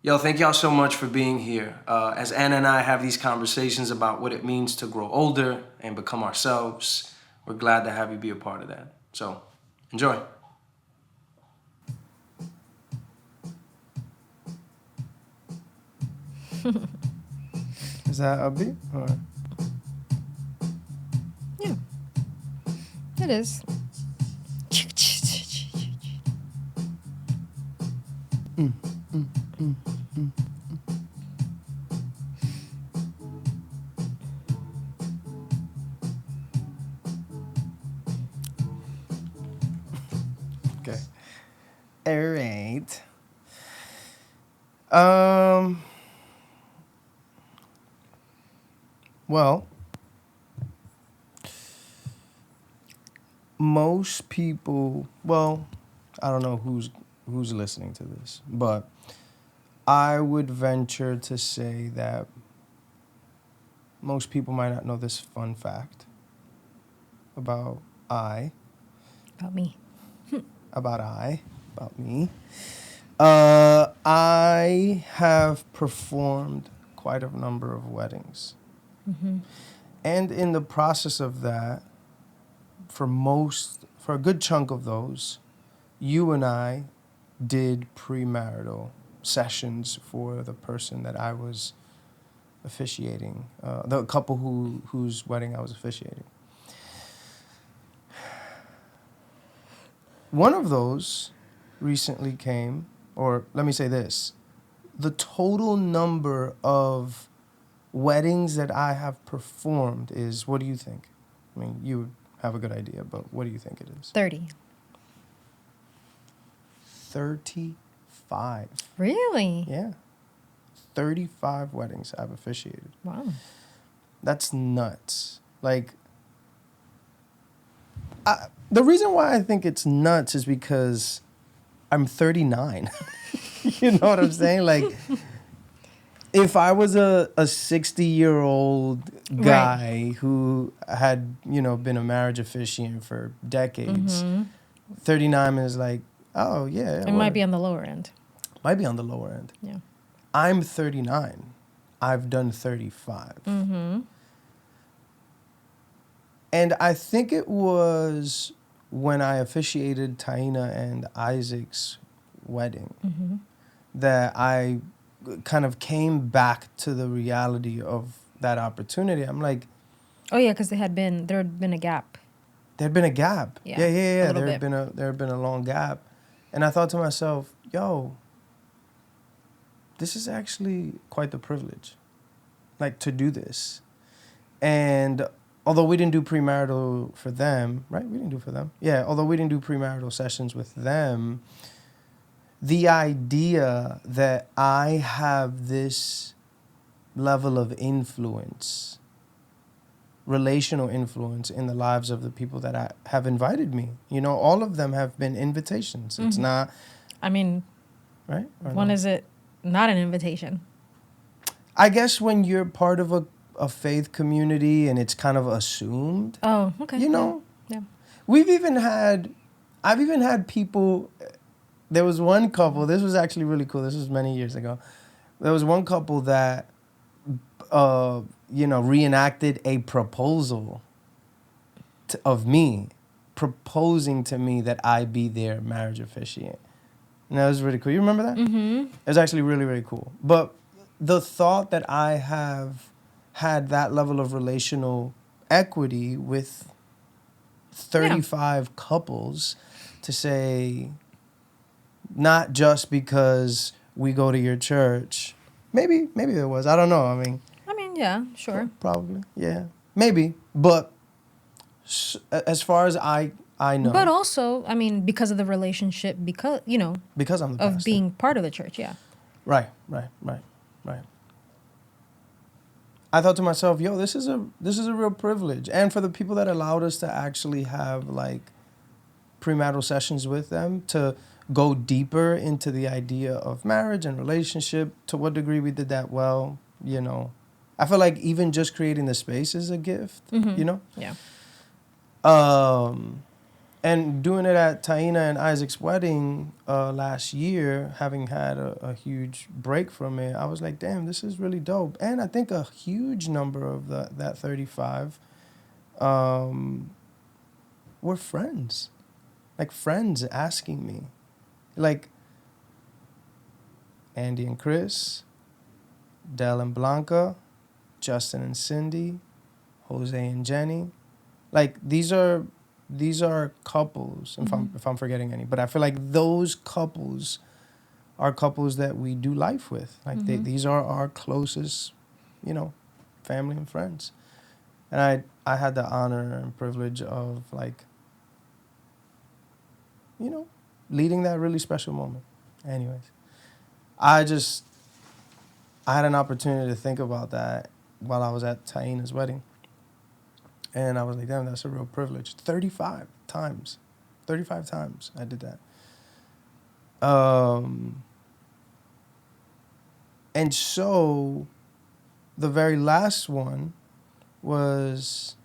Yo, thank y'all so much for being here. As Anna and I have these conversations about what it means to grow older and become ourselves, we're glad to have you be a part of that. So, enjoy. Is that upbeat? Or? Yeah, it is. Okay. All right. Um. Well, most people. Well, I don't know who's listening to this, but I would venture to say that most people might not know this fun fact about I, About me. about I, about me. I have performed quite a number of weddings. Mm-hmm. And in the process of that, for a good chunk of those, you and I did premarital sessions for the person that I was officiating, the couple whose wedding I was officiating. One of those recently came, or let me say this, the total number of weddings that I have performed is, what do you think? I mean, you have a good idea, but what do you think it is? 30. 35. Really? Yeah. 35 weddings I've officiated. Wow. That's nuts. Like, the reason why I think it's nuts is because I'm 39. You know what I'm saying? Like, if I was a 60-year-old guy who had, been a marriage officiant for decades, 39 is like, oh, yeah. It might be on the lower end. Might be on the lower end. Yeah. I'm 39. I've done 35. Mm-hmm. And I think it was when I officiated Taina and Isaac's wedding that I kind of came back to the reality of that opportunity. I'm like, Oh yeah, because there had been a gap. there'd been a gap. Yeah, Yeah. a little There had bit. been a long gap. And I thought to myself, yo, this is actually quite the privilege, like, to do this. And although we didn't do premarital for them, right? We didn't do it for them. Yeah, although we didn't do premarital sessions with them, the idea that I have this level of influence, relational influence in the lives of the people that have invited me, all of them have been invitations. It's not, I mean, right? Or when no? is it not an invitation? I guess when you're part of a faith community and it's kind of assumed, Oh, okay. Yeah. I've even had people, there was one couple, this was actually really cool. This was many years ago. There was one couple that, reenacted a proposal of me, proposing to me that I be their marriage officiant. And that was really cool. You remember that? Mm-hmm. It was actually really, really cool. But the thought that I have had that level of relational equity with 35 couples to say, not just because we go to your church. Maybe there was. I don't know. I mean, yeah, sure. probably. Yeah. Maybe. But as far as I know. But also, I mean, because of the relationship, because Because I'm the of pastor. being part of the church, yeah. Right. I thought to myself, yo, this is a real privilege. And for the people that allowed us to actually have, like, premarital sessions with them, to go deeper into the idea of marriage and relationship, to what degree we did that well, I feel like even just creating the space is a gift, Yeah. And doing it at Taina and Isaac's wedding last year, having had a huge break from it, I was like, damn, this is really dope. And I think a huge number of that 35 were friends. Like friends asking me. Like Andy and Chris, Del and Blanca, Justin and Cindy, Jose and Jenny. Like these are couples, if I'm forgetting any, but I feel like those couples are couples that we do life with. Like these are our closest, family and friends. And I had the honor and privilege of like, leading that really special moment. Anyways, I had an opportunity to think about that while I was at Taina's wedding. And I was like, damn, that's a real privilege. 35 times I did that. And so the very last one was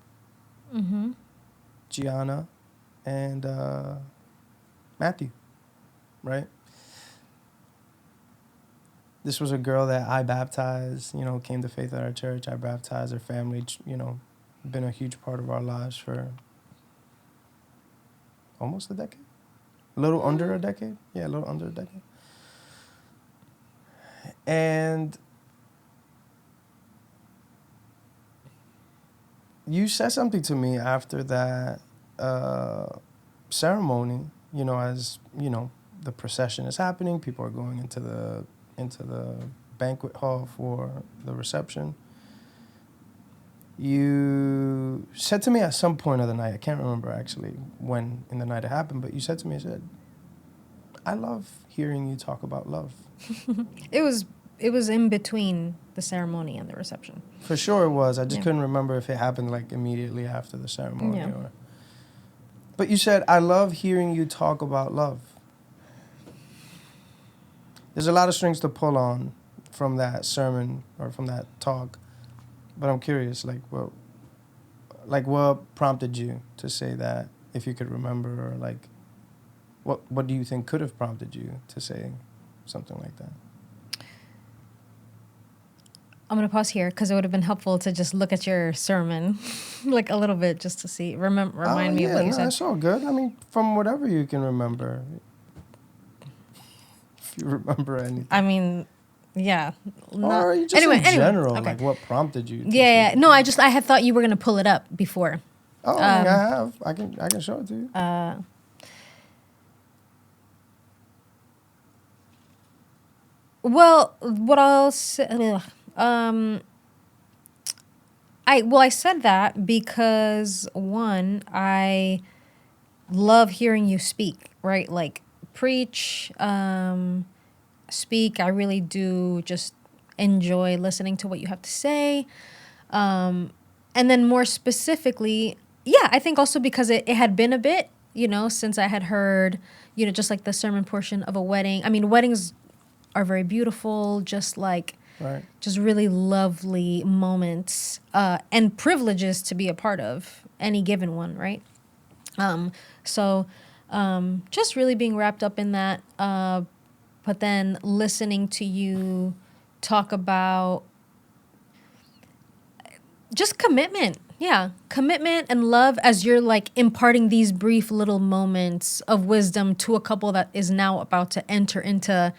Gianna and Matthew, right? This was a girl that I baptized, came to faith at our church. I baptized her family, been a huge part of our lives for almost a decade. A little under a decade. Yeah, a little under a decade. And you said something to me after that ceremony, as, the procession is happening, people are going into the banquet hall for the reception. You said to me at some point of the night, I can't remember actually when in the night it happened, but you said to me, I love hearing you talk about love. It was in between the ceremony and the reception. For sure it was. I just couldn't remember if it happened like immediately after the ceremony. Yeah. But you said, I love hearing you talk about love. There's a lot of strings to pull on from that sermon or from that talk. But I'm curious, what prompted you to say that, if you could remember, or like, what do you think could have prompted you to say something like that? I'm going to pause here because it would have been helpful to just look at your sermon like a little bit just to see, remind me of what you said. That's all good. I mean, from whatever you can remember. If you remember anything. I mean, yeah. Or just in general, okay. like what prompted you? Yeah. No, I had thought you were going to pull it up before. Oh, I have. I can show it to you. Well, what I'll say, I said that because one, I love hearing you speak, right? Like preach, speak. I really do just enjoy listening to what you have to say. And then more specifically, I think also because it had been a bit, since I had heard, just like the sermon portion of a wedding. I mean, weddings are very beautiful, just like, right. Just really lovely moments and privileges to be a part of any given one, right? So just really being wrapped up in that, but then listening to you talk about just commitment. Yeah, commitment and love as you're like imparting these brief little moments of wisdom to a couple that is now about to enter into,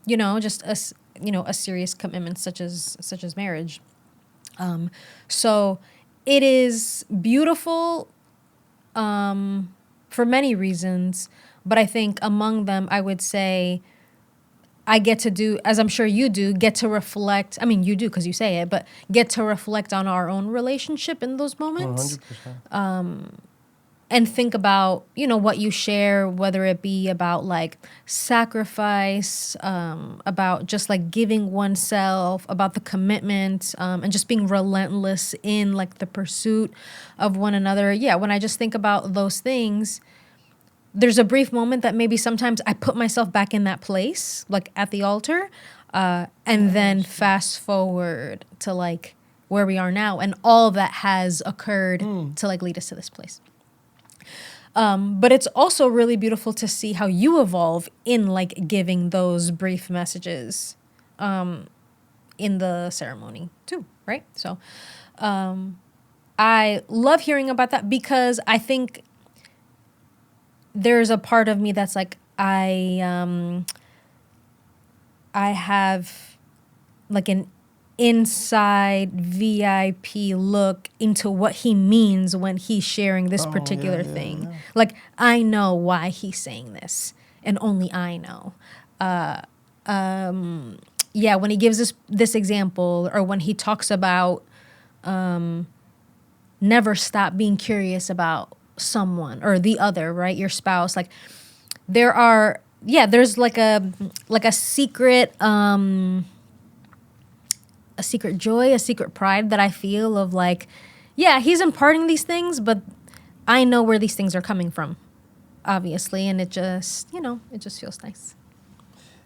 just a serious commitment such as marriage. So it is beautiful for many reasons, but I think among them, I would say I get to do, as I'm sure you do, get to reflect. I mean, you do because you say it, but get to reflect on our own relationship in those moments. 100%. And think about, what you share, whether it be about like sacrifice, about just like giving oneself, about the commitment, and just being relentless in like the pursuit of one another. Yeah, when I just think about those things, there's a brief moment that maybe sometimes I put myself back in that place, like at the altar, and then fast forward to like where we are now and all that has occurred to like lead us to this place. But it's also really beautiful to see how you evolve in like giving those brief messages in the ceremony too, right? So I love hearing about that because I think there's a part of me that's like I have like an inside VIP look into what he means when he's sharing this Oh, particular yeah, thing. yeah. Like I know why he's saying this, and only I know. Yeah, when he gives this example, or when he talks about never stop being curious about someone or the other, right? Your spouse. Like there are, yeah, there's like a secret joy, a secret pride that I feel of like, yeah, he's imparting these things, but I know where these things are coming from, obviously, and it just, it just feels nice.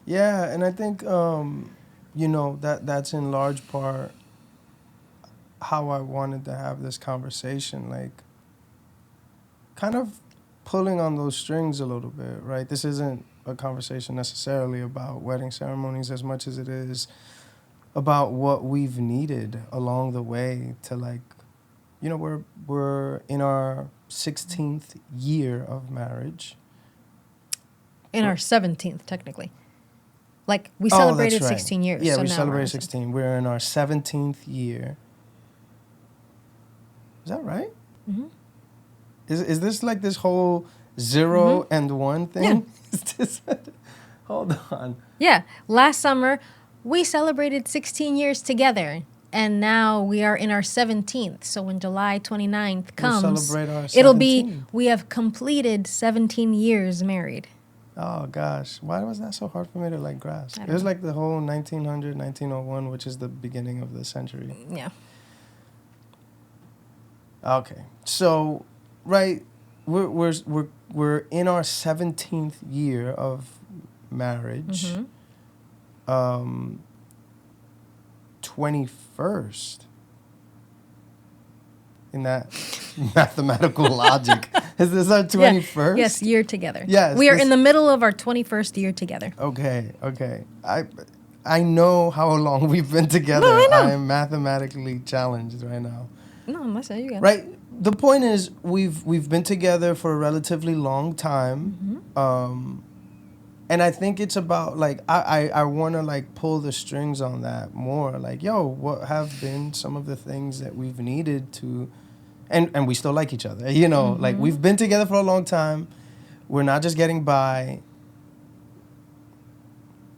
Yeah, and I think that's in large part how I wanted to have this conversation, like kind of pulling on those strings a little bit, right? This isn't a conversation necessarily about wedding ceremonies as much as it is about what we've needed along the way to, like, we're in our 16th year of marriage. In our 17th, technically. Like, we Oh, celebrated that's right. 16 years. Yeah, so we now celebrated we're 16. We're in our 17th year. Is that right? Mm-hmm. Is this like this whole 0 and 1 thing? Yeah. Is this, hold on. Yeah. Last summer, we celebrated 16 years together. And now we are in our 17th. So when July 29th comes, We'll celebrate our it'll be, 17th. we have completed 17 years married. Oh, gosh. Why was that so hard for me to, like, grasp? I It don't was know. like the whole 1900, 1901, which is the beginning of the century. Yeah. Okay. So, right, we're in our 17th year of marriage. Mm-hmm. 21st in that mathematical logic. Is this our 21st? Yes, year together. Yes, We are this- in the middle of our 21st year together. Okay. I know how long we've been together. No, I know. I am mathematically challenged right now. No, I'm not saying you got it. Right. The point is, we've been together for a relatively long time, and I think it's about, like, I want to, like, pull the strings on that more. Like, yo, what have been some of the things that we've needed to, and we still like each other. Like, we've been together for a long time. We're not just getting by.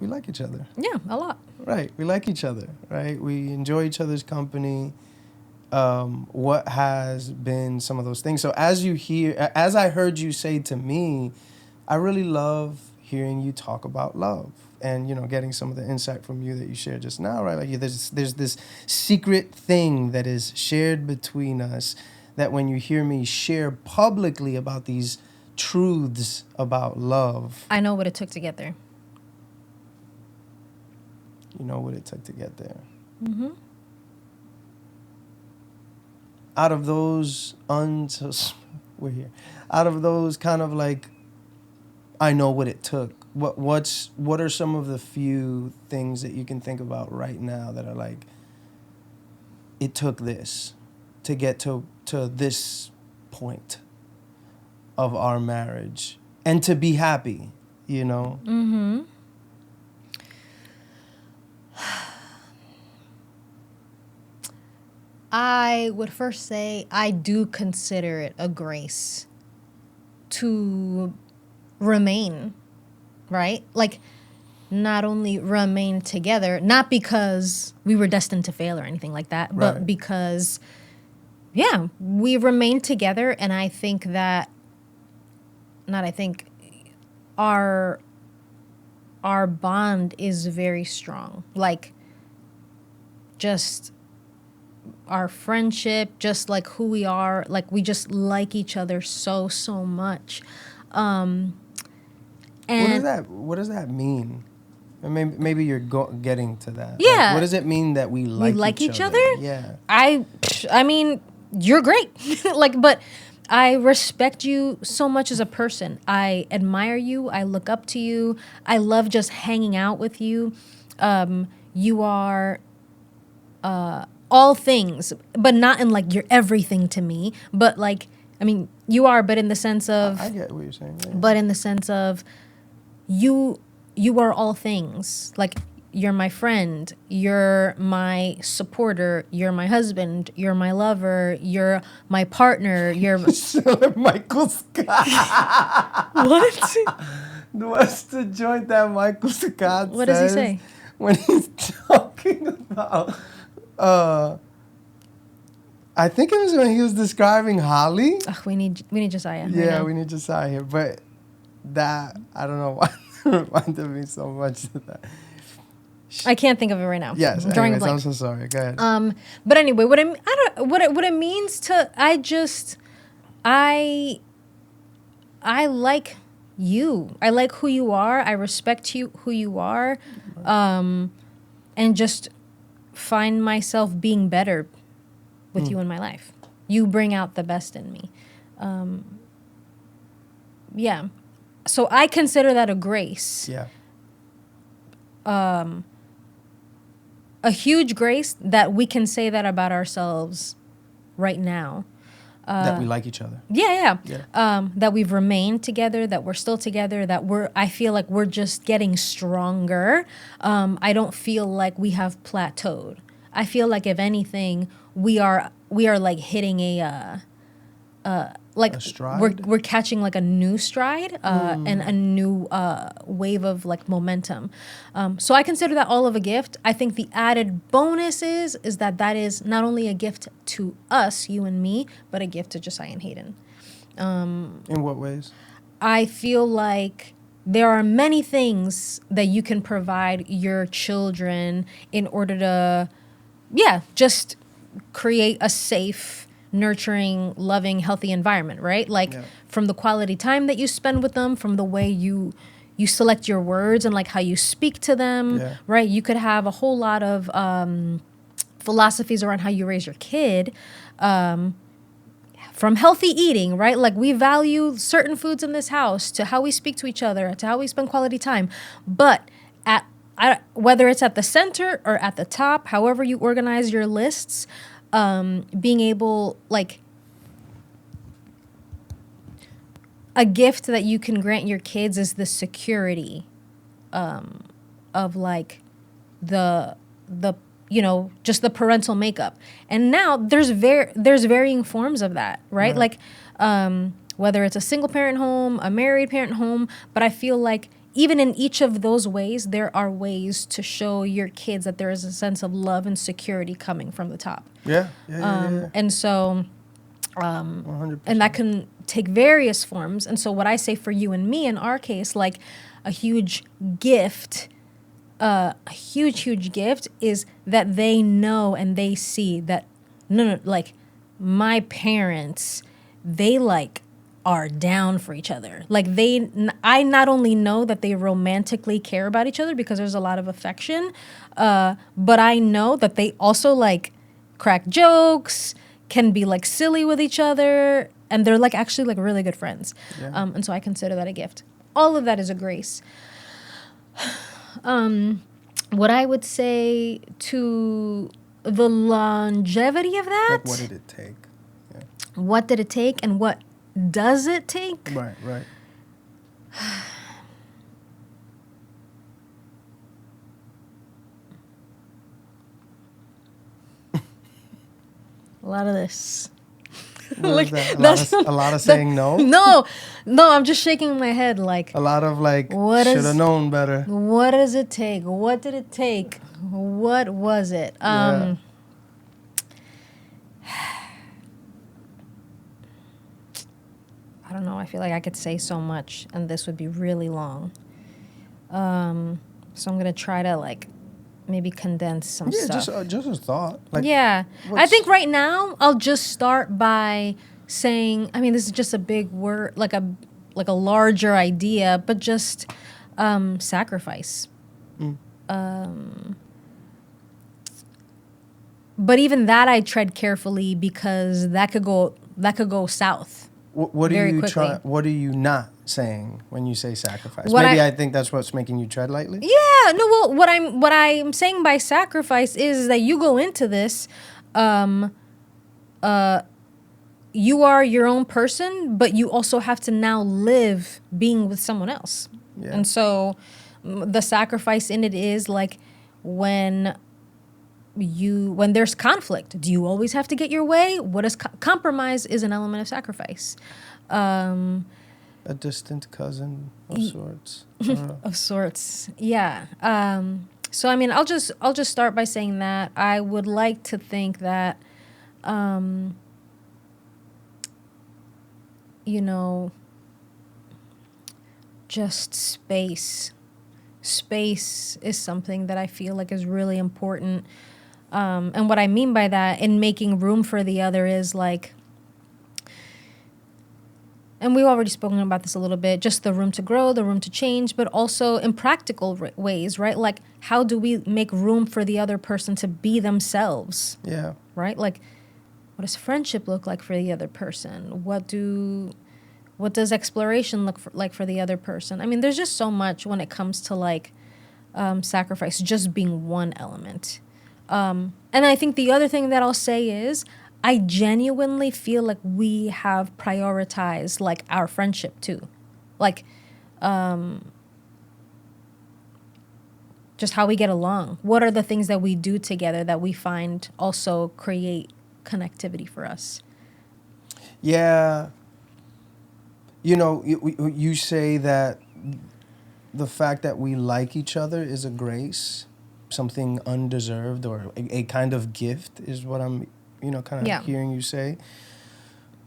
We like each other. Yeah, a lot. Right. We like each other. Right. We enjoy each other's company. What has been some of those things? So as I heard you say to me, I really love hearing you talk about love and, getting some of the insight from you that you shared just now, right? Like, there's this secret thing that is shared between us that when you hear me share publicly about these truths about love, I know what it took to get there. you know what it took to get there. Mm-hmm. Out of those we're here. Out of those kind of, like, I know what it took. What are some of the few things that you can think about right now that are like, it took this to get to this point of our marriage and to be happy, Mm-hmm. I would first say I do consider it a grace to remain, right? Like, not only remain together, not because we were destined to fail or anything like that, but Right. because, yeah, we remained together. And I think that, our bond is very strong. Like, just our friendship, just like who we are, like we just like each other so much. And What does that mean? And maybe you're getting to that. Yeah. Like, what does it mean that we like like each other? other? Yeah. I mean, you're great. Like, but I respect you so much as a person. I admire you. I look up to you. I love just hanging out with you. You are all things, but not in like you're everything to me. But like, I mean, you are, but in the sense of, I get what you're saying. Yeah. but in the sense of you, you are all things. Like you're my friend, you're my supporter, you're my husband, you're my lover, you're my partner, you're Michael Scott. what? What's the joint that Michael Scott What does he says say? when he's talking about? I think it was when he was describing Holly. Ugh, we need Josiah. right Yeah, now. we need Josiah here, but that I don't know why it reminded me so much of that. I can't think of it right now. Yes, I'm drawing a anyways, I'm blank. so sorry. Go ahead. But anyway, what it means to I like you. I like who you are. I respect you who you are, and just find myself being better with you in my life. You bring out the best in me. Yeah. So I consider that a grace. Yeah. A huge grace that we can say that about ourselves right now. That we like each other. Yeah. Yeah. That we've remained together, that we're still together, that I feel like we're just getting stronger. I don't feel like we have plateaued. I feel like if anything, we are like hitting like A stride? we're catching like a new stride and a new wave of like momentum. So I consider that all of a gift. I think the added bonus is that is not only a gift to us, you and me, but a gift to Josiah and Hayden. In what ways? I feel like there are many things that you can provide your children in order to, just create a safe, nurturing, loving, healthy environment, right? Like from the quality time that you spend with them, from the way you select your words and like how you speak to them, right? You could have a whole lot of philosophies around how you raise your kid. From healthy eating, right? Like we value certain foods in this house to how we speak to each other, to how we spend quality time. But whether it's at the center or at the top, however you organize your lists, being able, like, a gift that you can grant your kids is the security of like the just the parental makeup. And now there's varying forms of that, right? Like whether it's a single parent home, a married parent home, but I feel like even in each of those ways, there are ways to show your kids that there is a sense of love and security coming from the top. Yeah. And so, 100%. and that can take various forms. And so what I say for you and me in our case, like a huge gift, a huge gift is that they know and they see that, no, like my parents, they like are down for each other. Like I not only know that they romantically care about each other because there's a lot of affection, but I know that they also like crack jokes, can be like silly with each other, and they're like actually like really good friends. And so I consider that a gift. All of that is a grace. What I would say to the longevity of that, Like, what did it take? Yeah. what did it take and what does it take? Right. A lot of this. What is that? A lot of saying no? No, I'm just shaking my head like, A lot of like, What should is- have known better. what does it take? What did it take? What was it? Yeah. I don't know. I feel like I could say so much and this would be really long. So I'm going to try to like maybe condense some Yeah, stuff. just a thought. Like, Yeah. I what's- think right now I'll just start by saying, I mean, this is just a big word, like a larger idea, but just sacrifice. But even that I tread carefully because that could go south What are very you quickly. What are you not saying when you say sacrifice? What Maybe I- I think that's what's making you tread lightly. Yeah, no, well, what I'm saying by sacrifice is that you go into this, um, you are your own person, but you also have to now live being with someone else. Yeah. And so the sacrifice in it is like when when there's conflict, do you always have to get your way? What is compromise is an element of sacrifice. A distant cousin of sorts. I don't know. Of sorts. Yeah. So I mean, I'll just start by saying that I would like to think that you know, just space. Space is something that I feel like is really important. And what I mean by that, in making room for the other, is like, and we've already spoken about this a little bit, just the room to grow, the room to change, but also in practical ways, right? Like, how do we make room for the other person to be themselves, Yeah. right? Like, what does friendship look like for the other person? What does exploration like for the other person? I mean, there's just so much when it comes to like sacrifice just being one element. And I think the other thing that I'll say is I genuinely feel like we have prioritized like our friendship too. Like just how we get along. What are the things that we do together that we find also create connectivity for us? Yeah. You know, you say that the fact that we like each other is a grace, something undeserved or a kind of gift is what I'm, kind of Yeah. hearing you say.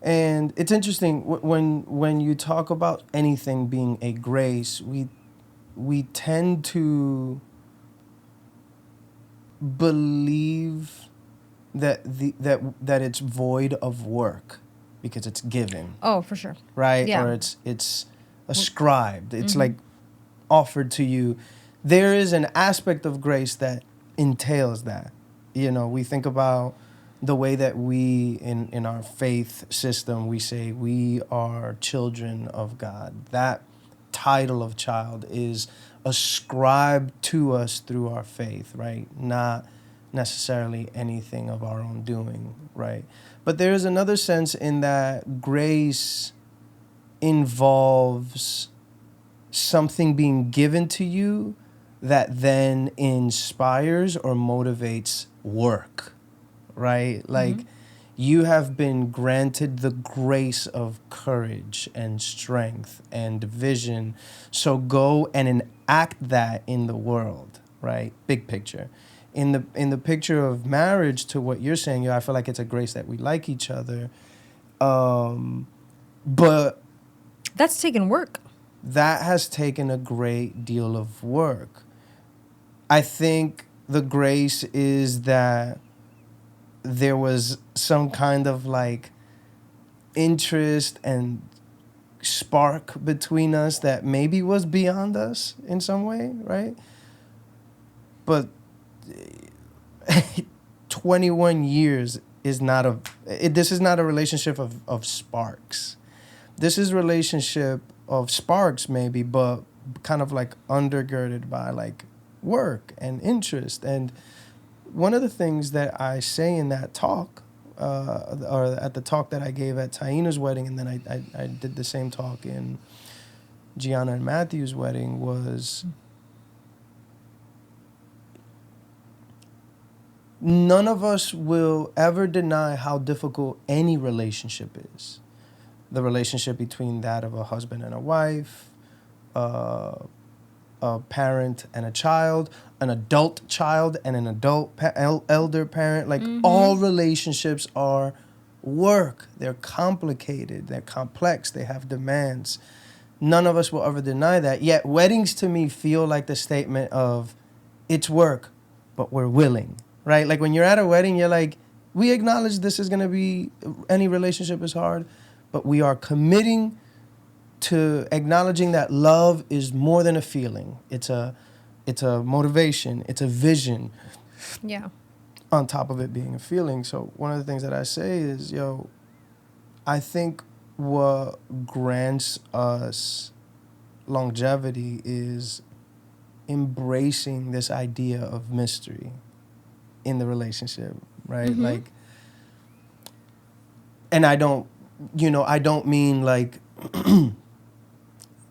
And it's interesting when you talk about anything being a grace, we tend to believe that it's void of work because it's given, Oh, for sure. right? Yeah. Or it's ascribed. It's like offered to you. There is an aspect of grace that entails that. We think about the way that we in our faith system we say we are children of God. That title of child is ascribed to us through our faith, right? Not necessarily anything of our own doing, right? But there is another sense in that grace involves something being given to you that then inspires or motivates work, right? Like you have been granted the grace of courage and strength and vision. So go and enact that in the world, right? Big picture. In the picture of marriage, to what you're saying, I feel like it's a grace that we like each other. But That's taking work. that has taken a great deal of work. I think the grace is that there was some kind of like interest and spark between us that maybe was beyond us in some way, right? But 21 years is not this is not a relationship of sparks. This is a relationship of sparks maybe, but kind of like undergirded by like work and interest. And one of the things that I say in that talk, or at the talk that I gave at Taina's wedding, and then I did the same talk in Gianna and Matthew's wedding, was none of us will ever deny how difficult any relationship is. The relationship between that of a husband and a wife, a parent and a child, an adult child and an adult elder parent. Like all relationships are work. They're complicated. They're complex. They have demands. None of us will ever deny that. Yet weddings to me feel like the statement of it's work, but we're willing, right? Like when you're at a wedding, you're like, we acknowledge this is going to be, any relationship is hard, but we are committing to acknowledging that love is more than a feeling. It's a motivation. It's a vision. Yeah. On top of it being a feeling. So one of the things that I say is, I think what grants us longevity is embracing this idea of mystery in the relationship, right? Like, and I don't, I don't mean like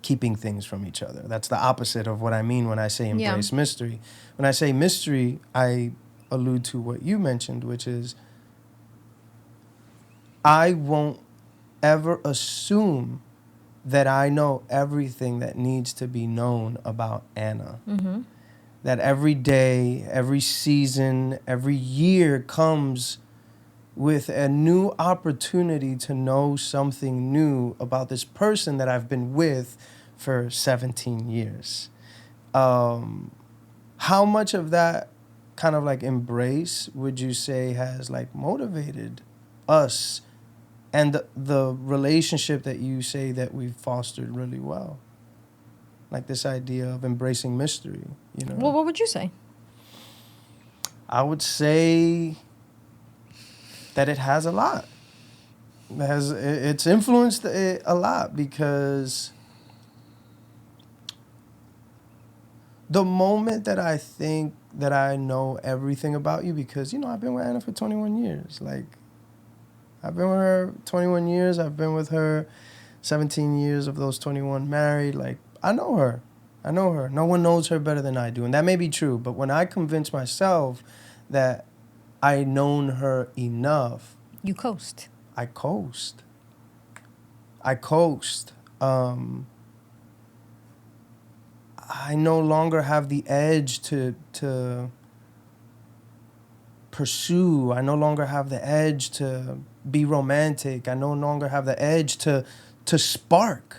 keeping things from each other. That's the opposite of what I mean when I say embrace mystery. When I say mystery, I allude to what you mentioned, which is I won't ever assume that I know everything that needs to be known about Anna. That every day, every season, every year comes with a new opportunity to know something new about this person that I've been with for 17 years. How much of that kind of like embrace would you say has like motivated us and the relationship that you say that we've fostered really well? Like this idea of embracing mystery, Well, what would you say? I would say that it has a lot. It's influenced it a lot because the moment that I think that I know everything about you, because I've been with Anna for 21 years. Like, I've been with her 21 years. I've been with her 17 years of those 21 married. Like, I know her. No one knows her better than I do. And that may be true. But when I convince myself that I known her enough, You coast. I coast. I no longer have the edge to pursue. I no longer have the edge to be romantic. I no longer have the edge to spark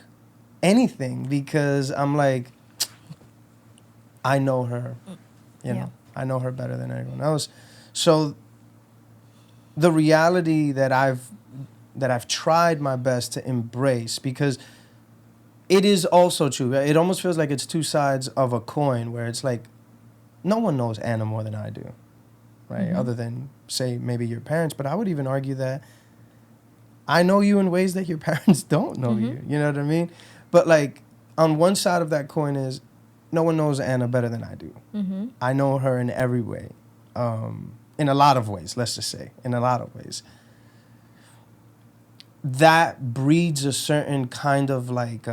anything because I'm like, I know her. I know her better than anyone else. So the reality that I've tried my best to embrace, because it is also true. It almost feels like it's two sides of a coin where it's like, no one knows Anna more than I do, right? Other than, say, maybe your parents. But I would even argue that I know you in ways that your parents don't know you. You know what I mean? But like, on one side of that coin is, no one knows Anna better than I do. I know her in every way. In a lot of ways, let's just say. In a lot of ways. That breeds a certain kind of like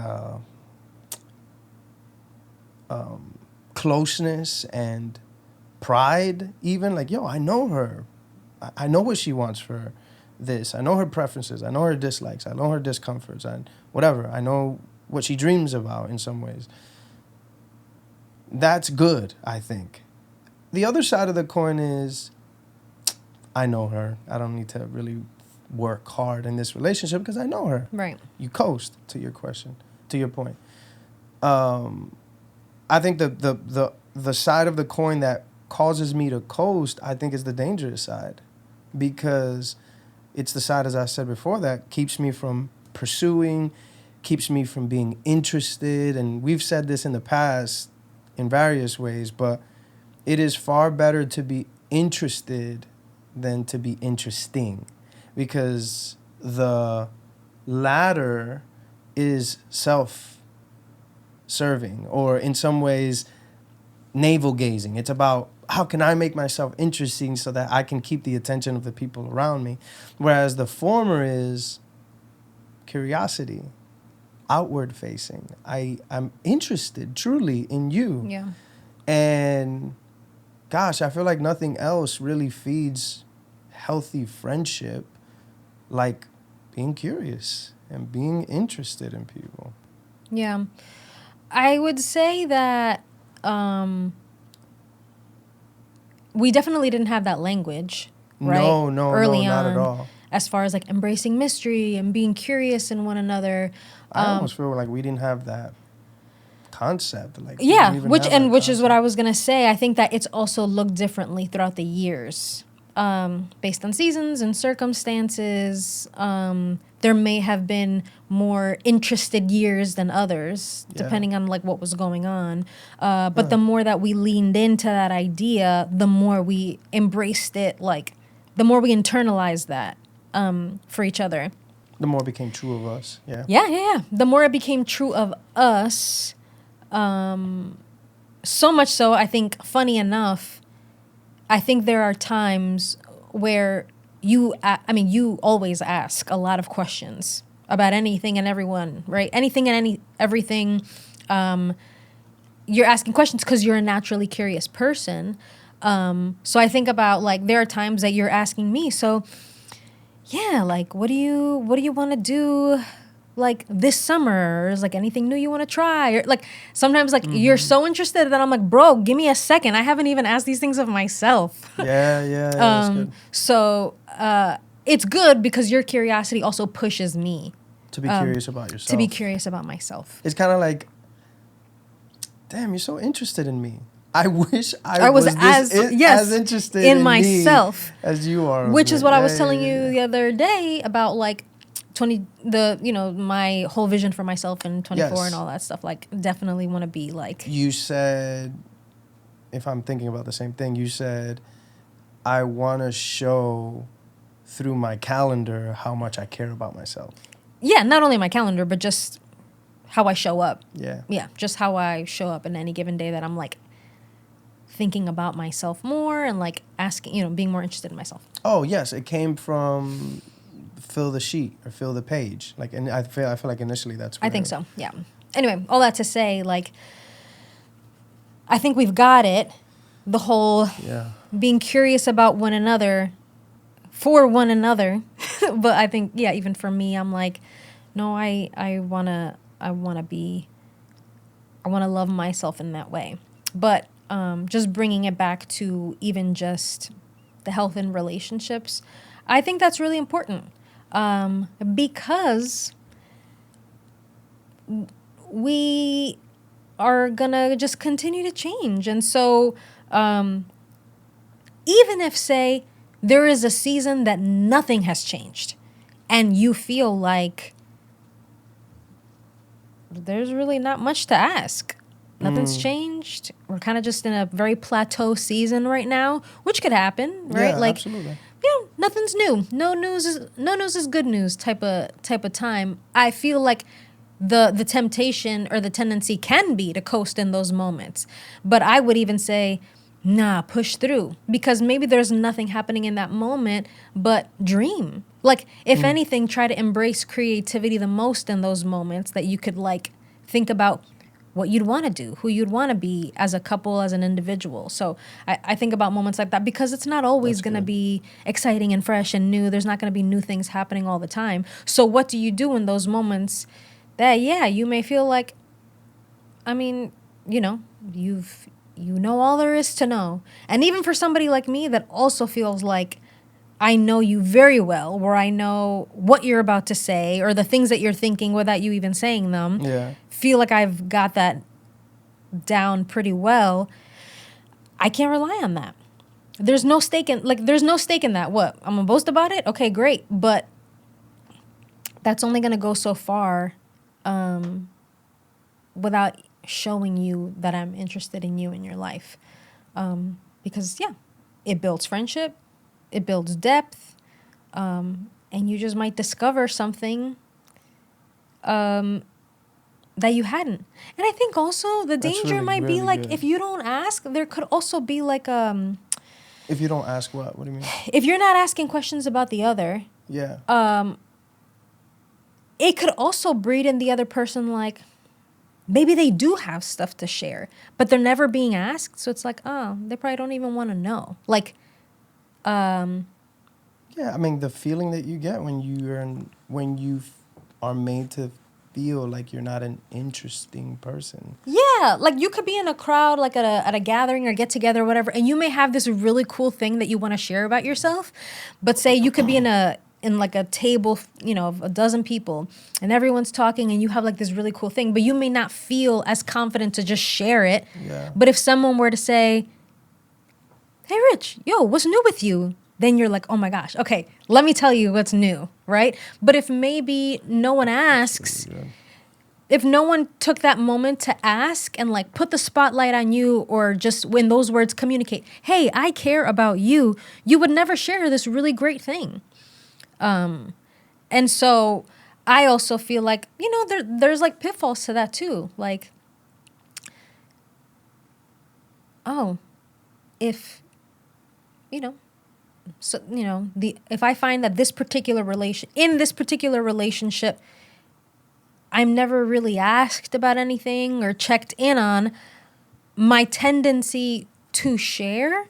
closeness and pride even. Like, yo, I know her. I know what she wants for this. I know her preferences. I know her dislikes. I know her discomforts and whatever. I know what she dreams about in some ways. That's good, I think. The other side of the coin is, I know her. I don't need to really work hard in this relationship because I know her. Right. You coast, to your question, to your point. I think the side of the coin that causes me to coast, I think, is the dangerous side, because it's the side, as I said before, that keeps me from pursuing, keeps me from being interested. And we've said this in the past in various ways, but it is far better to be interested than to be interesting, because the latter is self-serving, or in some ways navel-gazing. It's about, how can I make myself interesting so that I can keep the attention of the people around me? Whereas the former is curiosity, outward-facing. I'm interested truly in you. Yeah. And gosh, I feel like nothing else really feeds healthy friendship like being curious and being interested in people. Yeah. I would say that we definitely didn't have that language, right? No, Early not on, at all. as far as like embracing mystery and being curious in one another. I almost feel like we didn't have that concept. Like, we Yeah, didn't even which have and that which is what concept. I was gonna say. I think that it's also looked differently throughout the years, based on seasons and circumstances. There may have been more interested years than others, Yeah. depending on like what was going on. But the more that we leaned into that idea, the more we embraced it. Like, the more we internalized that for each other. The more it became true of us. Yeah. Yeah. The more it became true of us, so much so, I think, funny enough, I think there are times where you always ask a lot of questions about anything and everyone, right? Anything and everything. You're asking questions because you're a naturally curious person. So I think about, like, there are times that you're asking me, so yeah, like, what do you want to do, like, this summer? Or is, like, anything new you want to try? Or, like, sometimes, like, you're so interested that I'm like, bro, give me a second. I haven't even asked these things of myself. Yeah, that's good. So it's good because your curiosity also pushes me To be curious about yourself. to be curious about myself. It's kind of like, damn, you're so interested in me. I wish I was as interested in myself me as you are. Which is what I was telling you the other day about, like, my whole vision for myself in 24 and all that stuff. Like, definitely want to be like. You said, if I'm thinking about the same thing, you said, I want to show through my calendar how much I care about myself. Yeah, not only my calendar, but just how I show up. Yeah. Yeah, just how I show up in any given day, that I'm, like, thinking about myself more and, like, asking, being more interested in myself. Oh, yes. It came from fill the sheet or fill the page. Like, and I feel like initially that's where I think so, yeah. Anyway, all that to say, like, I think we've got it. The whole being curious about one another, for one another. But I think, yeah, even for me, I'm like, no, I want to love myself in that way. But just bringing it back to even just the health in relationships, I think that's really important, because we are gonna just continue to change. And so even if, say, there is a season that nothing has changed and you feel like there's really not much to ask, nothing's changed, we're kind of just in a very plateau season right now, which could happen, right? Yeah, like, absolutely. Nothing's new. No news is good news type of time. I feel like the temptation or the tendency can be to coast in those moments. But I would even say, nah, push through, because maybe there's nothing happening in that moment, but dream. Like, if anything, try to embrace creativity the most in those moments, that you could, like, think about what you'd want to do, who you'd want to be as a couple, as an individual. So I think about moments like that, because it's not always going to be exciting and fresh and new. There's not going to be new things happening all the time. So what do you do in those moments that, you may feel like, you know all there is to know. And even for somebody like me that also feels like I know you very well, where I know what you're about to say or the things that you're thinking without you even saying them. Yeah. Feel like I've got that down pretty well. I can't rely on that. There's no stake in that. What? I'm gonna boast about it? Okay, great. But that's only gonna go so far without showing you that I'm interested in you in your life. Because it builds friendship. It builds depth, and you just might discover something that you hadn't. And I think also the danger might be, like, if you don't ask, there could also be, like, if you don't ask what? What do you mean? If you're not asking questions about the other, it could also breed in the other person, like, maybe they do have stuff to share, but they're never being asked. So it's like, oh, they probably don't even want to know. Like, the feeling that you get when you are made to feel like you're not an interesting person. Yeah, like, you could be in a crowd, like at a gathering or get together or whatever, and you may have this really cool thing that you want to share about yourself. But say you could be in a table, of a dozen people, and everyone's talking, and you have, like, this really cool thing, but you may not feel as confident to just share it. Yeah. But if someone were to say, hey, Rich, yo, what's new with you? Then you're like, oh my gosh, okay, let me tell you what's new, right? But if maybe no one asks, if no one took that moment to ask and, like, put the spotlight on you, or just when those words communicate, hey, I care about you, you would never share this really great thing. And so I also feel like, there's like pitfalls to that too. Like, oh, if, you know, so, if I find that in this particular relationship, I'm never really asked about anything or checked in on, my tendency to share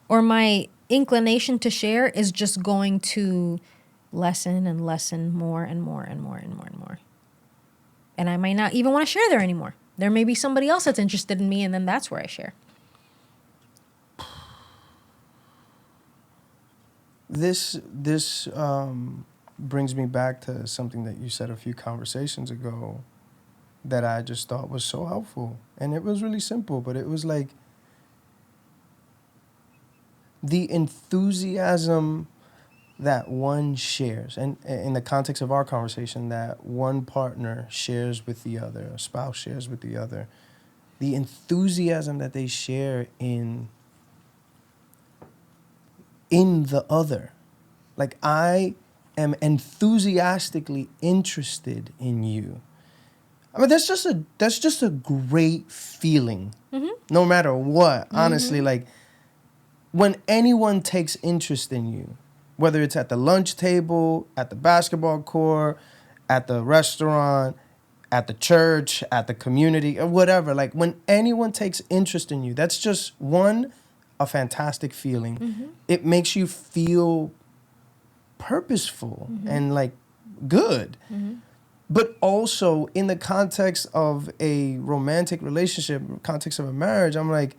or my inclination to share is just going to lessen and lessen more and more and more and more and more. And I might not even want to share there anymore. There may be somebody else that's interested in me, and then that's where I share. This brings me back to something that you said a few conversations ago that I just thought was so helpful. And it was really simple, but it was like the enthusiasm that one shares, and in the context of our conversation, that one partner shares with the other, a spouse shares with the other, the enthusiasm that they share in the other. Like, I am enthusiastically interested in you. I mean, that's just a great feeling. Mm-hmm. No matter what, honestly, like when anyone takes interest in you, whether it's at the lunch table, at the basketball court, at the restaurant, at the church, at the community, or whatever, like when anyone takes interest in you, that's just a fantastic feeling. Mm-hmm. It makes you feel purposeful and like good. Mm-hmm. But also in the context of a romantic relationship, context of a marriage, I'm like,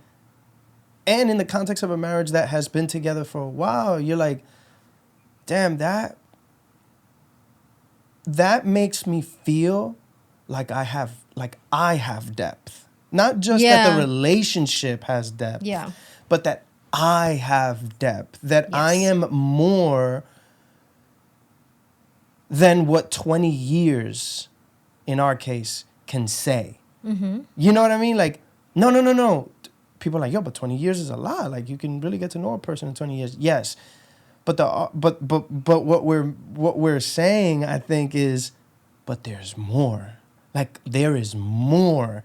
and in the context of a marriage that has been together for a while, you're like, damn, that makes me feel like I have depth. Not just that the relationship has depth, but that I have depth, that I am more than what 20 years, in our case, can say. Mm-hmm. You know what I mean? Like, no. People are like, yo, but 20 years is a lot. Like, you can really get to know a person in 20 years. Yes. But what we're saying, I think, is, but there's more. Like, there is more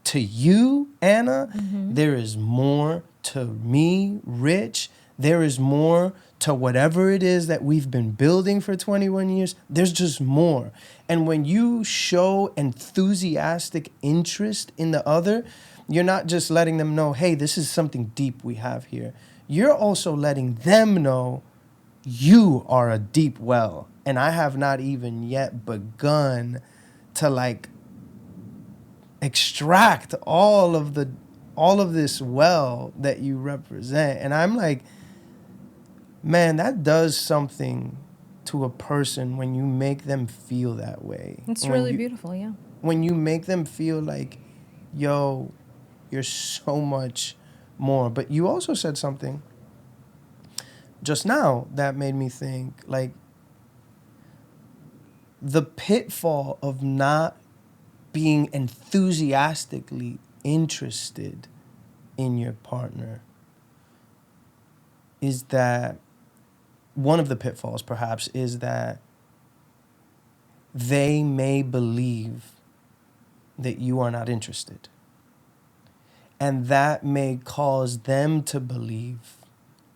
to you, Anna. Mm-hmm. There is more to me, Rich. There is more to whatever it is that we've been building for 21 years. There's just more. And when you show enthusiastic interest in the other, you're not just letting them know, hey, this is something deep we have here. You're also letting them know you are a deep well, and I have not even yet begun to like extract all of this well that you represent. And I'm like, man, that does something to a person when you make them feel that way. It's really beautiful, yeah. When you make them feel like, yo, you're so much more. But you also said something just now that made me think, like, the pitfall of not being enthusiastically interested in your partner is that one of the pitfalls, perhaps, is that they may believe that you are not interested. And that may cause them to believe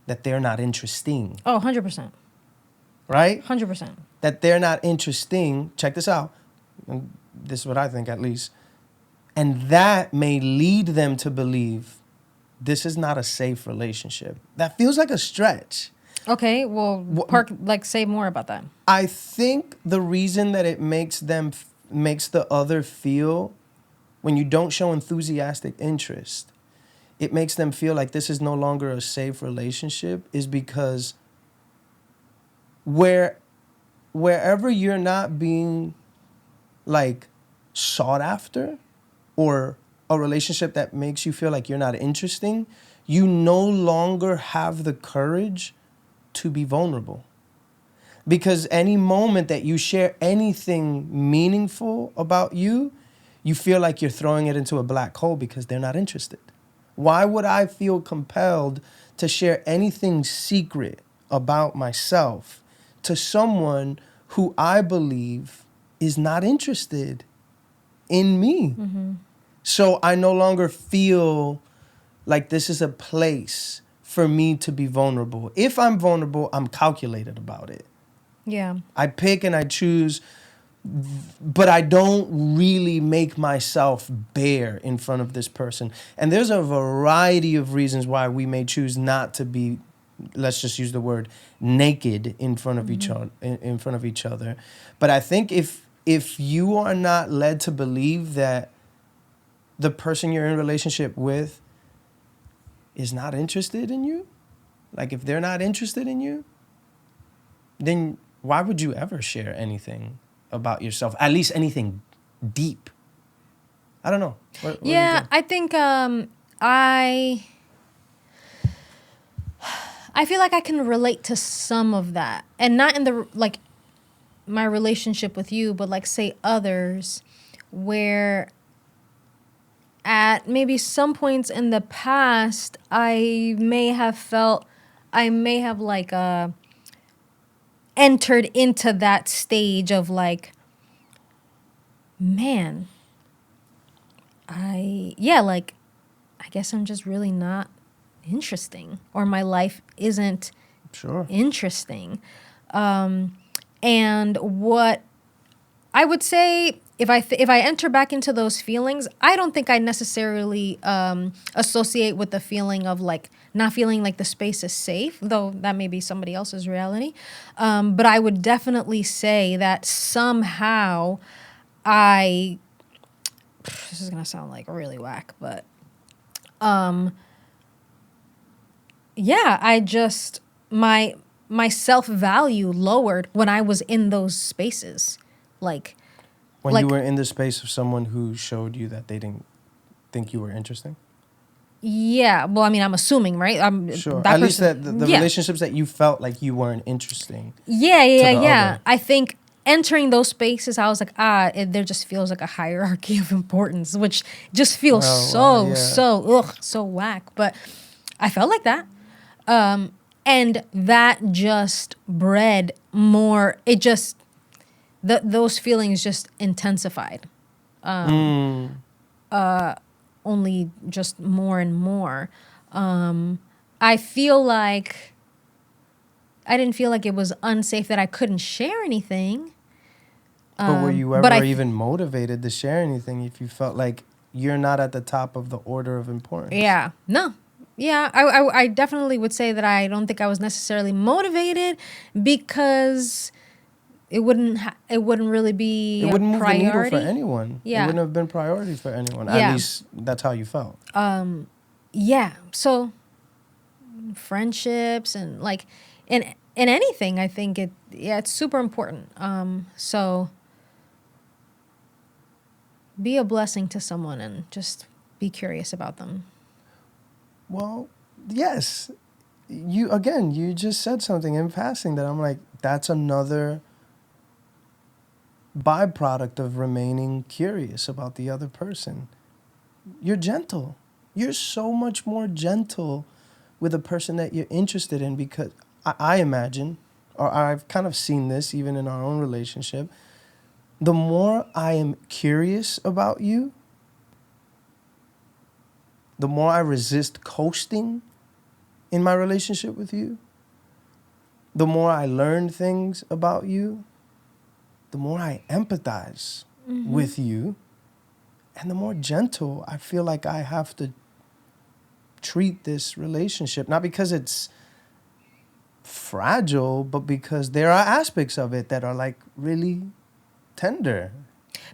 that they're not interesting. Oh, 100%. Right? 100%. That they're not interesting. Check this out. This is what I think, at least. And that may lead them to believe this is not a safe relationship. That feels like a stretch. Okay, well, say more about that. I think the reason that it makes the other feel, when you don't show enthusiastic interest, it makes them feel like this is no longer a safe relationship, is because wherever you're not being like sought after, or a relationship that makes you feel like you're not interesting, you no longer have the courage to be vulnerable. Because any moment that you share anything meaningful about you, you feel like you're throwing it into a black hole because they're not interested. Why would I feel compelled to share anything secret about myself to someone who I believe is not interested in me. So I no longer feel like this is a place for me to be vulnerable. If I'm vulnerable, I'm calculated about it. Yeah. I pick and I choose, but I don't really make myself bare in front of this person. And there's a variety of reasons why we may choose not to be, let's just use the word, naked in front of each other. In front of each other. But I think if you are not led to believe that the person you're in a relationship with is not interested in you, like if they're not interested in you, then why would you ever share anything about yourself? At least anything deep. I don't know. What do you Yeah, think? I think I feel like I can relate to some of that, and not in the like my relationship with you, but like say others, where at maybe some points in the past I may have like entered into that stage of like, man, like I guess I'm just really not interesting, or my life isn't Sure. interesting. And what I would say, if I enter back into those feelings, I don't think I necessarily associate with the feeling of like not feeling like the space is safe, though that may be somebody else's reality. But I would definitely say that somehow I. This is gonna sound like really whack, but yeah, I just my self-value lowered when I was in those spaces. Like When you like were in the space of someone who showed you that they didn't think you were interesting? yeah, well, I mean, I'm assuming, right? I'm Sure. that At least person. that the Yeah. relationships that you felt like you weren't interesting Yeah, to yeah, the yeah. other. I think entering those spaces, I was like, there just feels like a hierarchy of importance, which just feels Well, yeah. so whack. But I felt like that. And that just bred more, those feelings just intensified. Only just more and more. I feel like I didn't feel like it was unsafe that I couldn't share anything. But were you but ever even motivated to share anything if you felt like you're not at the top of the order of importance? Yeah, no. Yeah, I definitely would say that I don't think I was necessarily motivated because it wouldn't really be It a wouldn't move the needle for priority. anyone. It Yeah. wouldn't have been priority for anyone. At Yeah. least that's how you felt. Yeah. So friendships and like in anything, I think it's super important. So be a blessing to someone and just be curious about them. Well, yes. You just said something in passing that I'm like, that's another byproduct of remaining curious about the other person. You're gentle. You're so much more gentle with a person that you're interested in because I imagine, or I've kind of seen this even in our own relationship, the more I am curious about you, the more I resist coasting in my relationship with you, the more I learn things about you, the more I empathize with you, and the more gentle I feel like I have to treat this relationship. Not because it's fragile, but because there are aspects of it that are like really tender.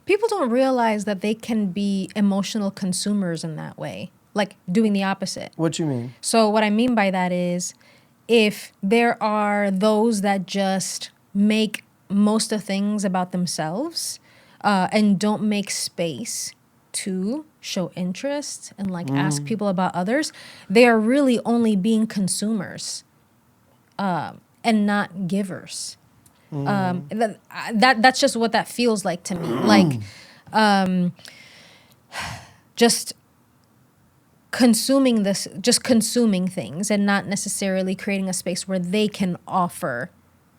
People don't realize that they can be emotional consumers in that way, like doing the opposite. What you mean? So what I mean by that is if there are those that just make most of things about themselves and don't make space to show interest and like ask people about others, they are really only being consumers and not givers. That's just what that feels like to me. Like just consuming things and not necessarily creating a space where they can offer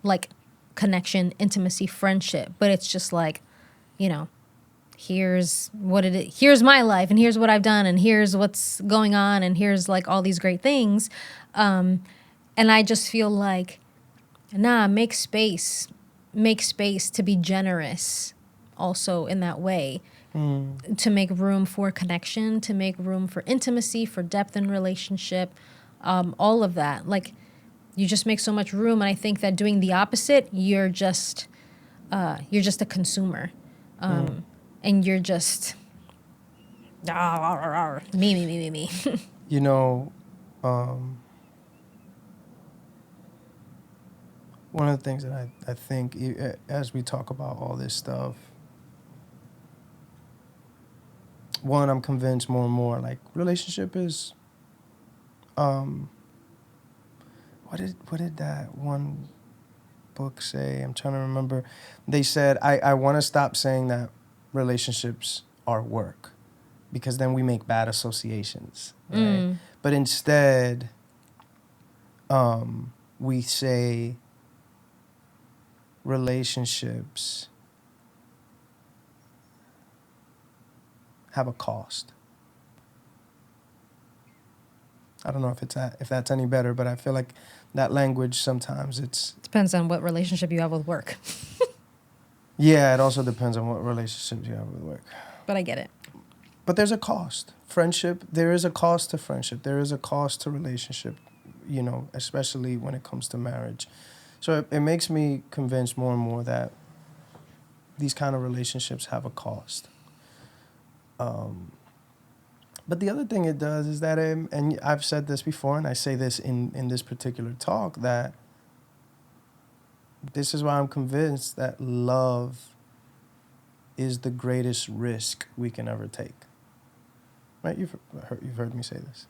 like connection, intimacy, friendship, but it's just like, you know, here's what it is, here's my life, and here's what I've done, and here's what's going on, and here's like all these great things. And I just feel like, nah, make space to be generous also in that way, to make room for connection, to make room for intimacy, for depth in relationship, all of that. Like, you just make so much room, and I think that doing the opposite, you're just a consumer, and you're just me. You know, one of the things that I think as we talk about all this stuff, one, I'm convinced more and more, like, relationship is, what did that one book say? I'm trying to remember. They said, I want to stop saying that relationships are work, because then we make bad associations, right? But instead, we say relationships have a cost. I don't know if that's any better, but I feel like that language sometimes Depends on what relationship you have with work. Yeah, it also depends on what relationships you have with work. But I get it. But there's a cost. Friendship, there is a cost to friendship. There is a cost to relationship, you know, especially when it comes to marriage. So it makes me convinced more and more that these kind of relationships have a cost. But the other thing it does is that, and I've said this before, and I say this in this particular talk, that this is why I'm convinced that love is the greatest risk we can ever take. Right? You've heard me say this.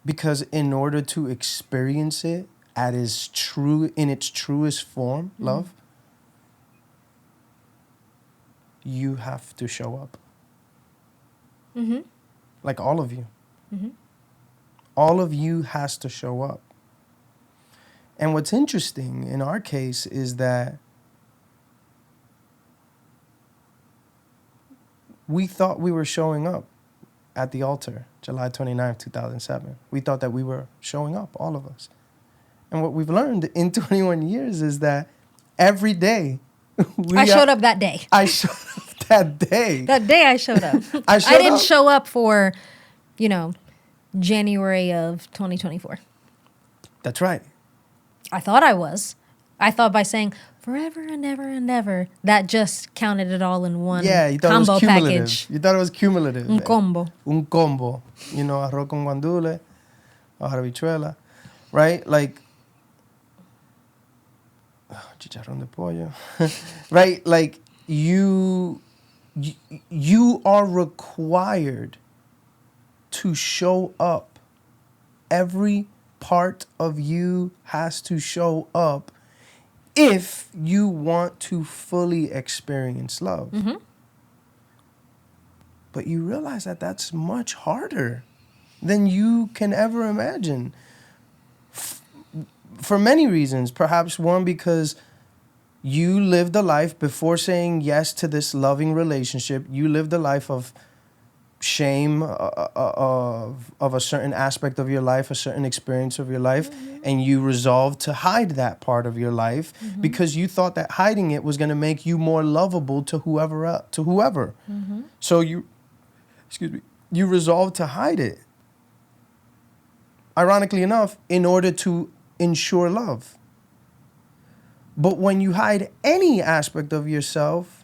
Because in order to experience it in its truest form, love, you have to show up. Mm-hmm. Like, all of you. Mm-hmm. All of you has to show up. And what's interesting in our case is that we thought we were showing up at the altar, July 29th, 2007. We thought that we were showing up, all of us. And what we've learned in 21 years is that every day I showed up that day. I showed up that day. That day I showed up. I didn't show up for, January of 2024. That's right. I thought I was. I thought by saying forever and ever and ever, that just counted it all in one you thought combo it was cumulative. package. You thought it was cumulative. Un combo. Un combo. Arroz con guandule, habichuela, right? Like, chicharrón de pollo, right? Like, you are required to show up. Every part of you has to show up if you want to fully experience love. Mm-hmm. But you realize that that's much harder than you can ever imagine. For many reasons. Perhaps one, because you lived a life before saying yes to this loving relationship. You lived a life of shame of a certain aspect of your life, a certain experience of your life, and you resolved to hide that part of your life because you thought that hiding it was going to make you more lovable to whoever. So you resolved to hide it. Ironically enough, in order to ensure love. But when you hide any aspect of yourself,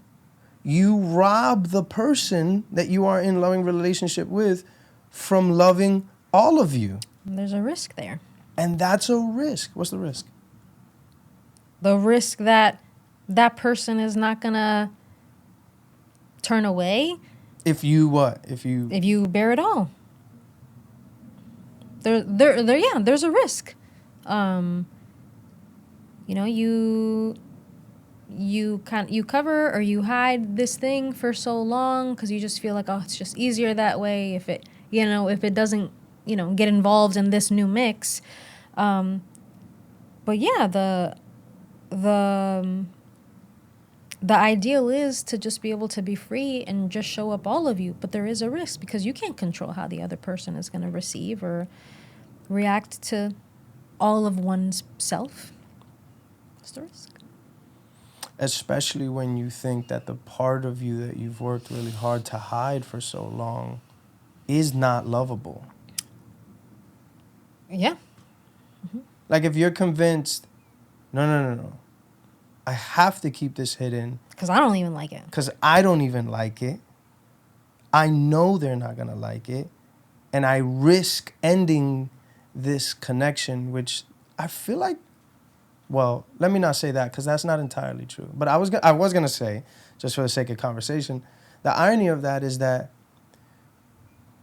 you rob the person that you are in loving relationship with from loving all of you. There's a risk there. And that's a risk. What's the risk? The risk that that person is not going to turn away. If you what? If you bear it all. There's a risk. You cover or you hide this thing for so long because you just feel like, oh, it's just easier that way if it doesn't, get involved in this new mix. But yeah, the the ideal is to just be able to be free and just show up all of you. But there is a risk because you can't control how the other person is going to receive or react to all of one's self. It's the risk. Especially when you think that the part of you that you've worked really hard to hide for so long is not lovable. Yeah. Like if you're convinced, no, I have to keep this hidden Because I don't even like it. because I don't even like it. I know they're not going to like it. And I risk ending this connection, which I feel like, well, let me not say that because that's not entirely true. But I was going to say, just for the sake of conversation, the irony of that is that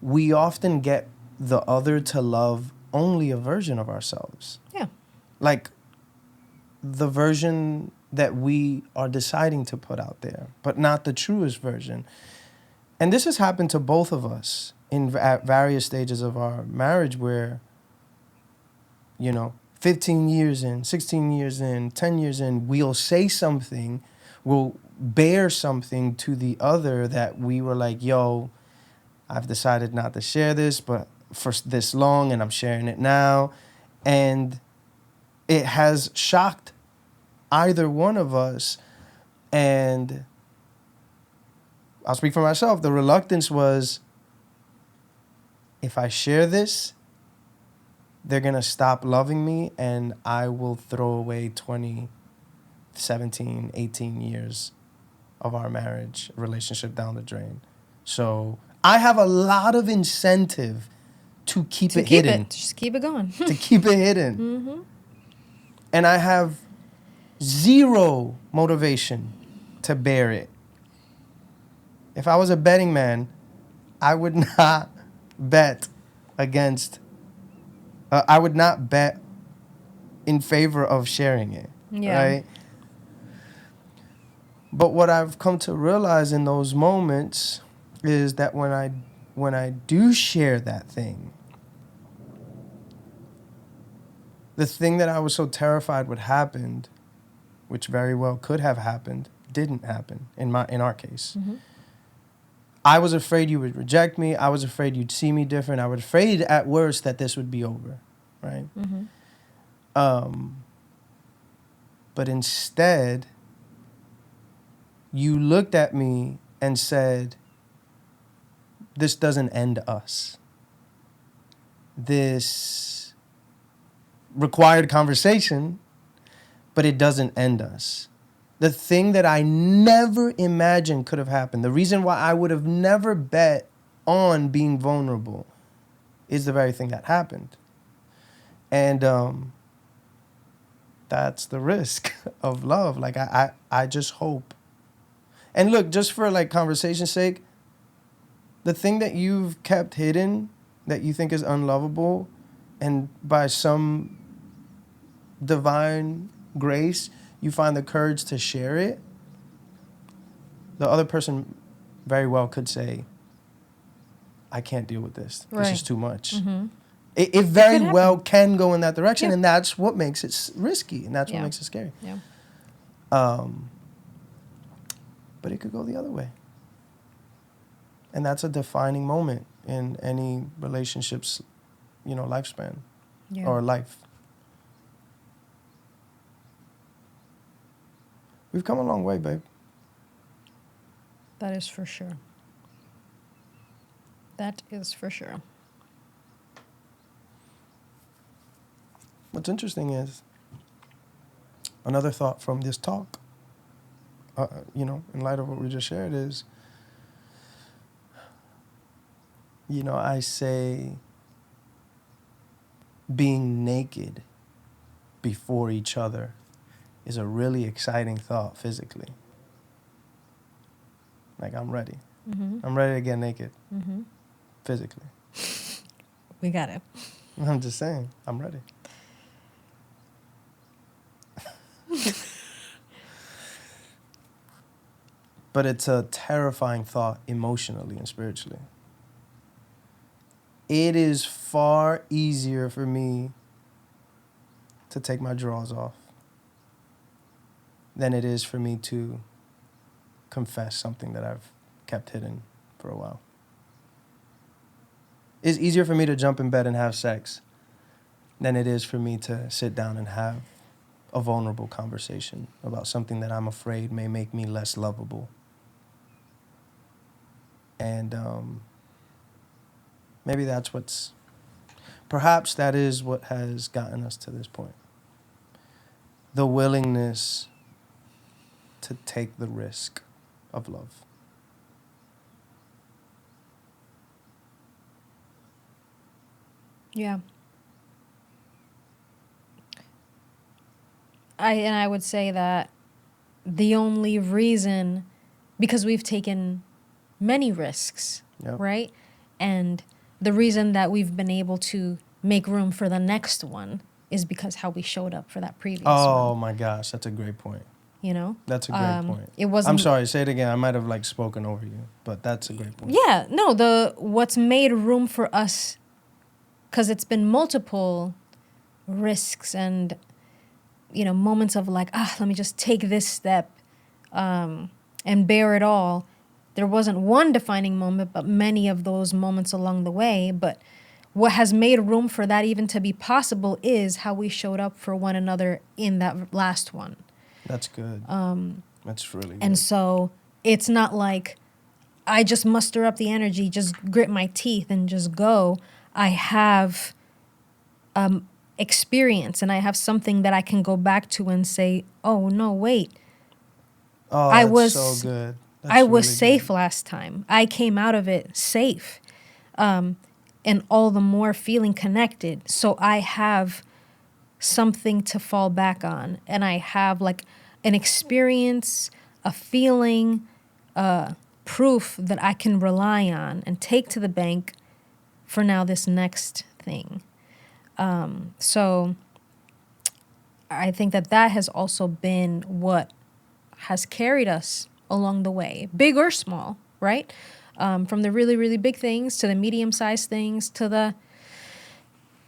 we often get the other to love only a version of ourselves. Yeah. Like the version that we are deciding to put out there, but not the truest version. And this has happened to both of us at various stages of our marriage where, 15 years in, 16 years in, 10 years in, we'll say something, we'll bear something to the other that we were like, yo, I've decided not to share this, but for this long, and I'm sharing it now. And it has shocked either one of us. And I'll speak for myself. The reluctance was, if I share this, they're going to stop loving me and I will throw away 20, 17, 18 years of our marriage relationship down the drain. So I have a lot of incentive to keep it hidden. Just keep it going. To keep it hidden. Mm-hmm. And I have zero motivation to bear it. If I was a betting man, I would not bet against, I would not bet in favor of sharing it, Yeah. right? But what I've come to realize in those moments is that when I do share that thing, the thing that I was so terrified would happen, which very well could have happened, didn't happen in our case. Mm-hmm. I was afraid you would reject me. I was afraid you'd see me different. I was afraid at worst that this would be over, right? Mm-hmm. But instead, you looked at me and said, this doesn't end us. This required conversation, but it doesn't end us. The thing that I never imagined could have happened, the reason why I would have never bet on being vulnerable is the very thing that happened. And that's the risk of love. Like, I just hope. And look, just for like conversation's sake, the thing that you've kept hidden that you think is unlovable, and by some divine grace, you find the courage to share it, the other person very well could say, I can't deal with this. Right. This is too much. Mm-hmm. It very could well can go in that direction, Yeah. and that's what makes it risky, and that's Yeah. what makes it scary. Yeah. But it could go the other way. And that's a defining moment in any relationship's, lifespan Yeah. or life. We've come a long way, babe. That is for sure. That is for sure. What's interesting is another thought from this talk, in light of what we just shared is, I say being naked before each other is a really exciting thought physically. Like, I'm ready. Mm-hmm. I'm ready to get naked Mm-hmm. physically. We got it. I'm just saying, I'm ready. But it's a terrifying thought emotionally and spiritually. It is far easier for me to take my drawers off than it is for me to confess something that I've kept hidden for a while. It's easier for me to jump in bed and have sex than it is for me to sit down and have a vulnerable conversation about something that I'm afraid may make me less lovable. And maybe perhaps that is what has gotten us to this point. The willingness to take the risk of love. Yeah. I would say that the only reason, because we've taken many risks, Yep. right? And the reason that we've been able to make room for the next one is because how we showed up for that previous Oh one. my gosh, that's a great point. You know? That's a great point. It wasn't. I'm sorry, say it again. I might have like spoken over you, but that's a great point. Yeah, no, what's made room for us, because it's been multiple risks and, you know, moments of like, let me just take this step and bear it all. There wasn't one defining moment, but many of those moments along the way. But what has made room for that even to be possible is how we showed up for one another in that last one. That's good. That's really good. And so it's not like I just muster up the energy, just grit my teeth and just go. I have experience and I have something that I can go back to and say, oh, no, wait. Oh, I that's was so good. That's I was really safe good. last time. I came out of it safe. And all the more feeling connected. So I have something to fall back on. And I have like an experience, a feeling, proof that I can rely on and take to the bank for now this next thing. So I think that has also been what has carried us along the way, big or small, right? From the really, really big things to the medium-sized things to the,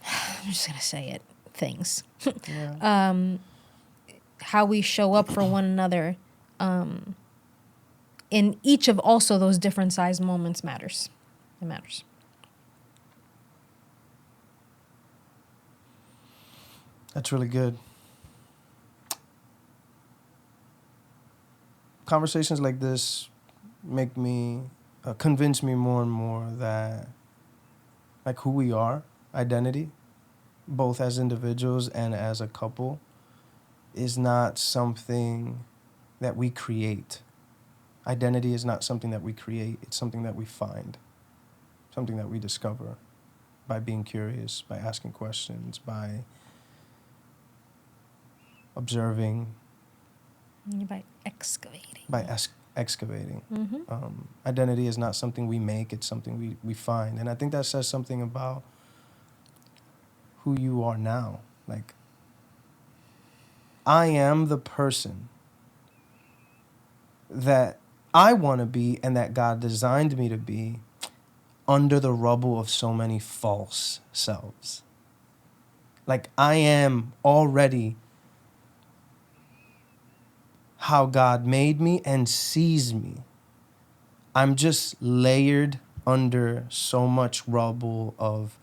I'm just going to say it, things. Yeah. How we show up for one another in each of also those different sized moments matters. It matters. That's really good. Conversations like this make me, convince me more and more that, like, who we are, identity, both as individuals and as a couple, is not something that we create. Identity is not something that we create. It's something that we find, something that we discover by being curious, by asking questions, by observing, By excavating. excavating. Mm-hmm. Identity is not something we make, it's something we find. And I think that says something about who you are now. Like, I am the person that I want to be and that God designed me to be under the rubble of so many false selves. Like, I am already how God made me and sees me. I'm just layered under so much rubble of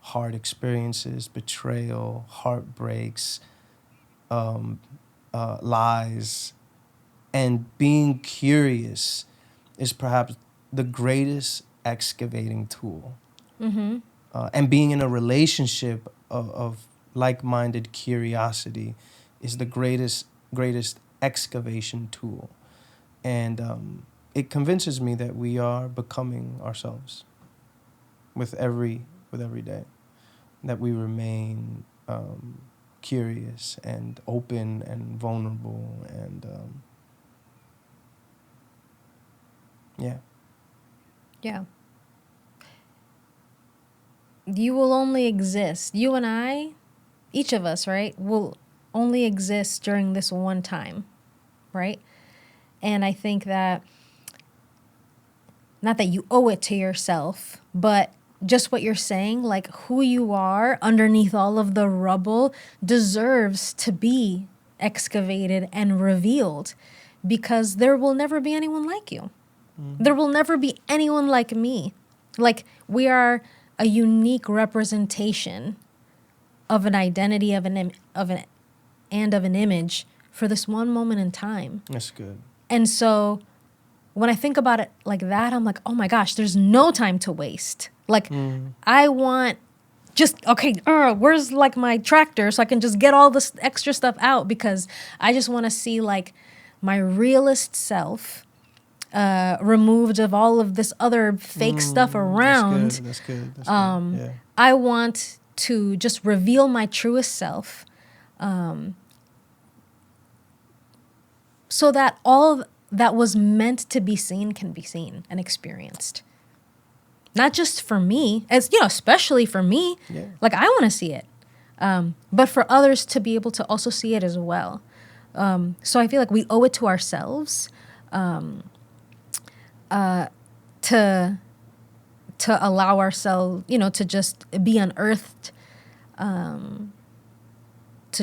hard experiences, betrayal, heartbreaks, lies. And being curious is perhaps the greatest excavating tool. Mm-hmm. And being in a relationship of like-minded curiosity is the greatest excavation tool. And it convinces me that we are becoming ourselves with every day, that we remain curious and open and vulnerable and yeah. Yeah. You will only exist. You and I, each of us, right, will only exist during this one time, right? And I think that, not that you owe it to yourself, but just what you're saying, like who you are underneath all of the rubble deserves to be excavated and revealed, because there will never be anyone like you. There will never be anyone like me. Like, we are a unique representation of an identity, of an image for this one moment in time. That's good. And so when I think about it like that, I'm like, oh my gosh, there's no time to waste. Like, I want just, okay, where's like my tractor so I can just get all this extra stuff out, because I just want to see like my realist self removed of all of this other fake stuff around. That's good. Yeah. I want to just reveal my truest self, so that all that was meant to be seen can be seen and experienced. Not just for me, as you know, especially for me. Yeah. Like, I want to see it, but for others to be able to also see it as well. So I feel like we owe it to ourselves to allow ourselves, you know, to just be unearthed, to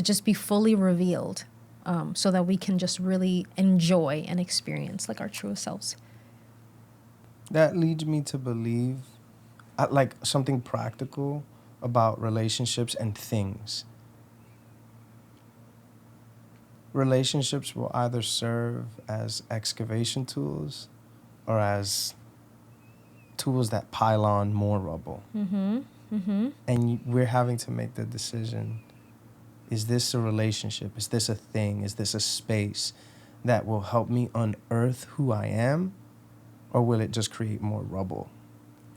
just be fully revealed, so that we can just really enjoy and experience like our truest selves. That leads me to believe, like, something practical about relationships and things. Relationships will either serve as excavation tools or as tools that pile on more rubble. And we're having to make the decision, is this a relationship? Is this a thing? Is this a space that will help me unearth who I am? Or will it just create more rubble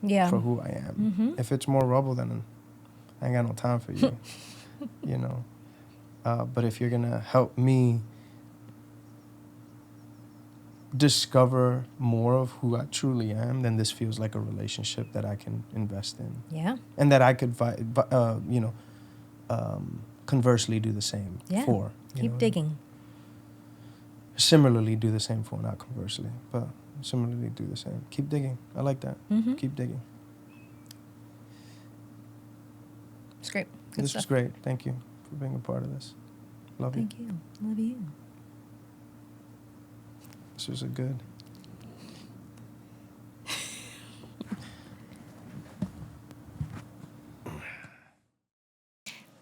for who I am? If it's more rubble, then I ain't got no time for you, you know? But if you're going to help me discover more of who I truly am, then this feels like a relationship that I can invest in. Yeah. And that I could, conversely do the same for. Keep digging. Similarly do the same for, not conversely, but similarly do the same. Keep digging. I like that. Keep digging. It's great. Good This stuff. was great. Thank you for being a part of this. Love you. Thank you. Love you. This was a good.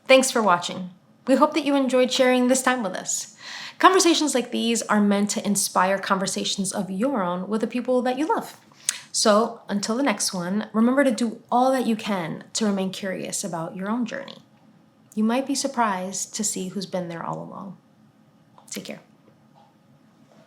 Thanks for watching. We hope that you enjoyed sharing this time with us. Conversations like these are meant to inspire conversations of your own with the people that you love. So until the next one, remember to do all that you can to remain curious about your own journey. You might be surprised to see who's been there all along. Take care.